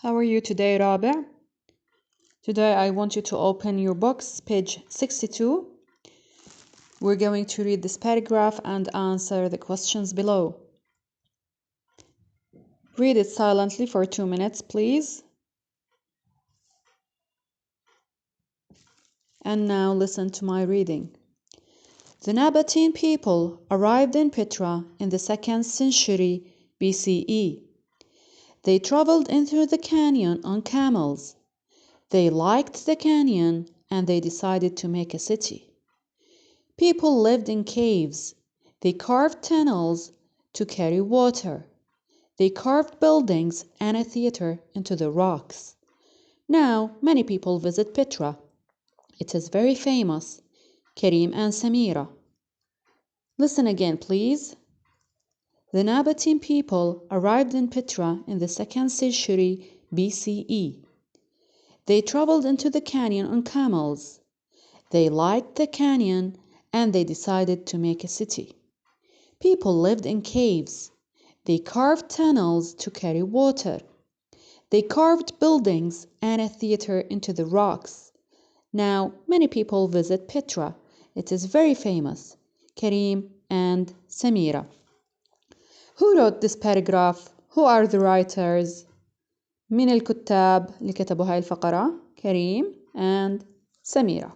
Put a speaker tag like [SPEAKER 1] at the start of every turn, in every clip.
[SPEAKER 1] How are you today, رابع? Today I want you to open your books, page 62. We're going to read this paragraph and answer the questions below. Read it silently for 2 minutes, please. And now listen to my reading. The Nabatean people arrived in Petra in the 2nd century BCE. They traveled into the canyon on camels. They liked the canyon and they decided to make a city. People lived in caves. They carved tunnels to carry water. They carved buildings and a theater into the rocks. Now many people visit Petra. It is very famous. Karim and Samira. Listen again, please. The Nabatean people arrived in Petra in the 2nd century BCE. They traveled into the canyon on camels. They liked the canyon and they decided to make a city. People lived in caves. They carved tunnels to carry water. They carved buildings and a theater into the rocks. Now many people visit Petra. It is very famous. Karim and Samira. Who wrote this paragraph? Who are the writers? من الكتاب اللي كتبوا هاي الفقرة؟ كريم and Samira.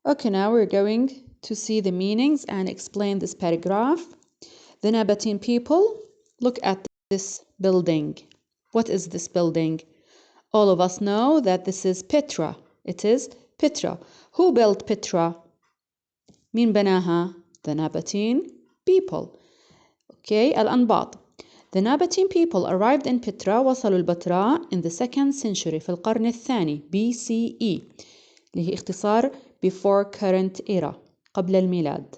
[SPEAKER 1] Okay, now we're going to see the meanings and explain this paragraph. The Nabatean people, look at this building. What is this building? All of us know that this is Petra. It is Petra. Who built Petra? مين بناها? The Nabatean people. Okay, الأنباط. The Nabatean people arrived in Petra. وصلوا البتراء in the 2nd century في القرن الثاني BCE اللي هي اختصار before current era قبل الميلاد.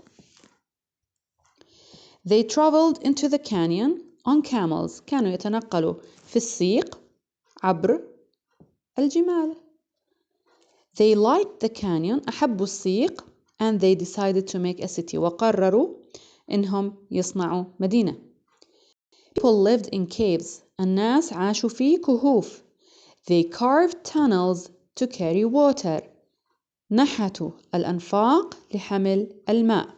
[SPEAKER 1] They traveled into the canyon on camels. كانوا يتنقلوا في السيق عبر الجمال. They liked the canyon. أحبوا السيق and they decided to make a city. وقرروا إنهم يصنعوا مدينة. People lived in caves. الناس عاشوا في كهوف. They carved tunnels to carry water. نحتوا الأنفاق لحمل الماء.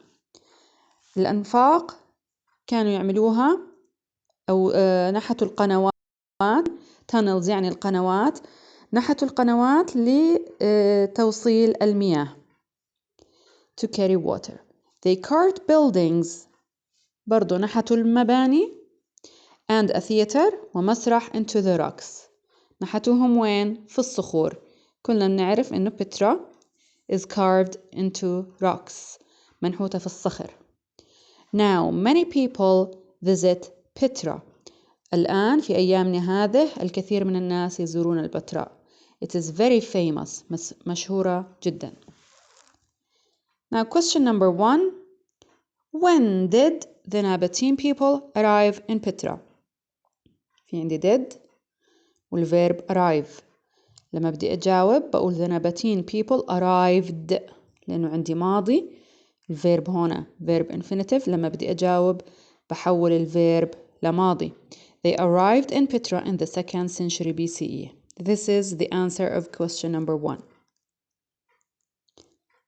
[SPEAKER 1] الأنفاق كانوا يعملوها أو نحتوا القنوات. tunnels يعني القنوات. نحتوا القنوات لتوصيل المياه. To carry water. They carved buildings. برضو نحتوا المباني. And a theater ومسرح into the rocks. نحتوهم وين؟ في الصخور. كلنا نعرف إنه Petra is carved into rocks. منحوتة في الصخر. Now many people visit Petra. الآن في أيامنا هذه الكثير من الناس يزورون البتراء. It is very famous. مشهورة جدا. Now question number 1. When did the Nabatean people arrive in Petra? في عندي did والverb arrive. لما بدي أجاوب بقول the Nabatean people arrived لأنه عندي ماضي. الverb هنا verb infinitive. لما بدي أجاوب بحول الverb لماضي. They arrived in Petra in the 2nd century BCE. This is the answer of question number 1.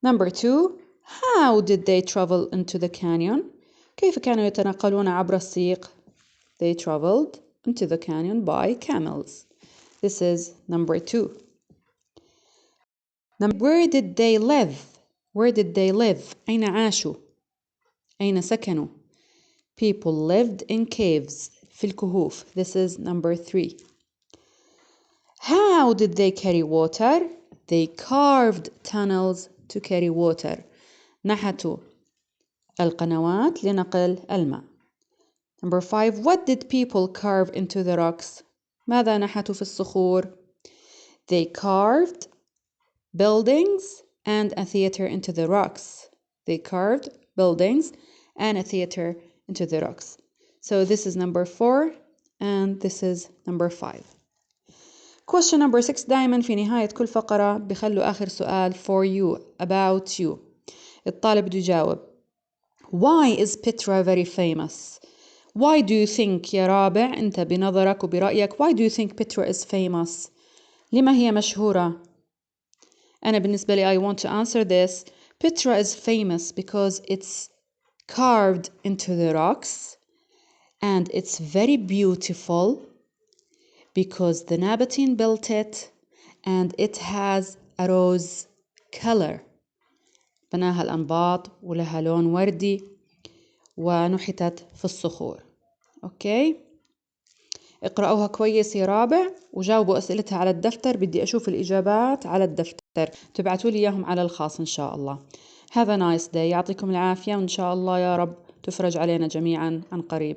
[SPEAKER 1] Number 2. How did they travel into the canyon? كيف كانوا يتنقلون عبر السيق? They traveled into the canyon by camels. This is number 2. Where did they live? Where did they live? أين عاشوا? أين سكنوا? People lived in caves. في الكهوف. This is number 3. How did they carry water? They carved tunnels to carry water. نحتوا القنوات لنقل الماء. Number 5. What did people carve into the rocks? ماذا نحتوا في الصخور? They carved buildings and a theater into the rocks. They carved buildings and a theater into the rocks. So this is number 4 and this is number 5. Question number 6. دائما في نهاية كل فقرة بخلوا آخر سؤال for you, about you. الطالب بده يجاوب. Why is Petra very famous? Why do you think يا رابع أنت بنظرك وبرأيك why do you think Petra is famous؟ لما هي مشهورة؟ أنا بالنسبة لي I want to answer this. Petra is famous because it's carved into the rocks and it's very beautiful because the Nabatean built it and it has a rose color. بناها الأنباط ولها لون وردي ونحتت في الصخور. أوكي؟ اقرأوها كويس يا رابع وجاوبوا أسئلتها على الدفتر. بدي أشوف الإجابات على الدفتر، تبعتوا لي إياهم على الخاص إن شاء الله. Have a nice day. يعطيكم العافية وإن شاء الله يا رب تفرج علينا جميعا عن قريب.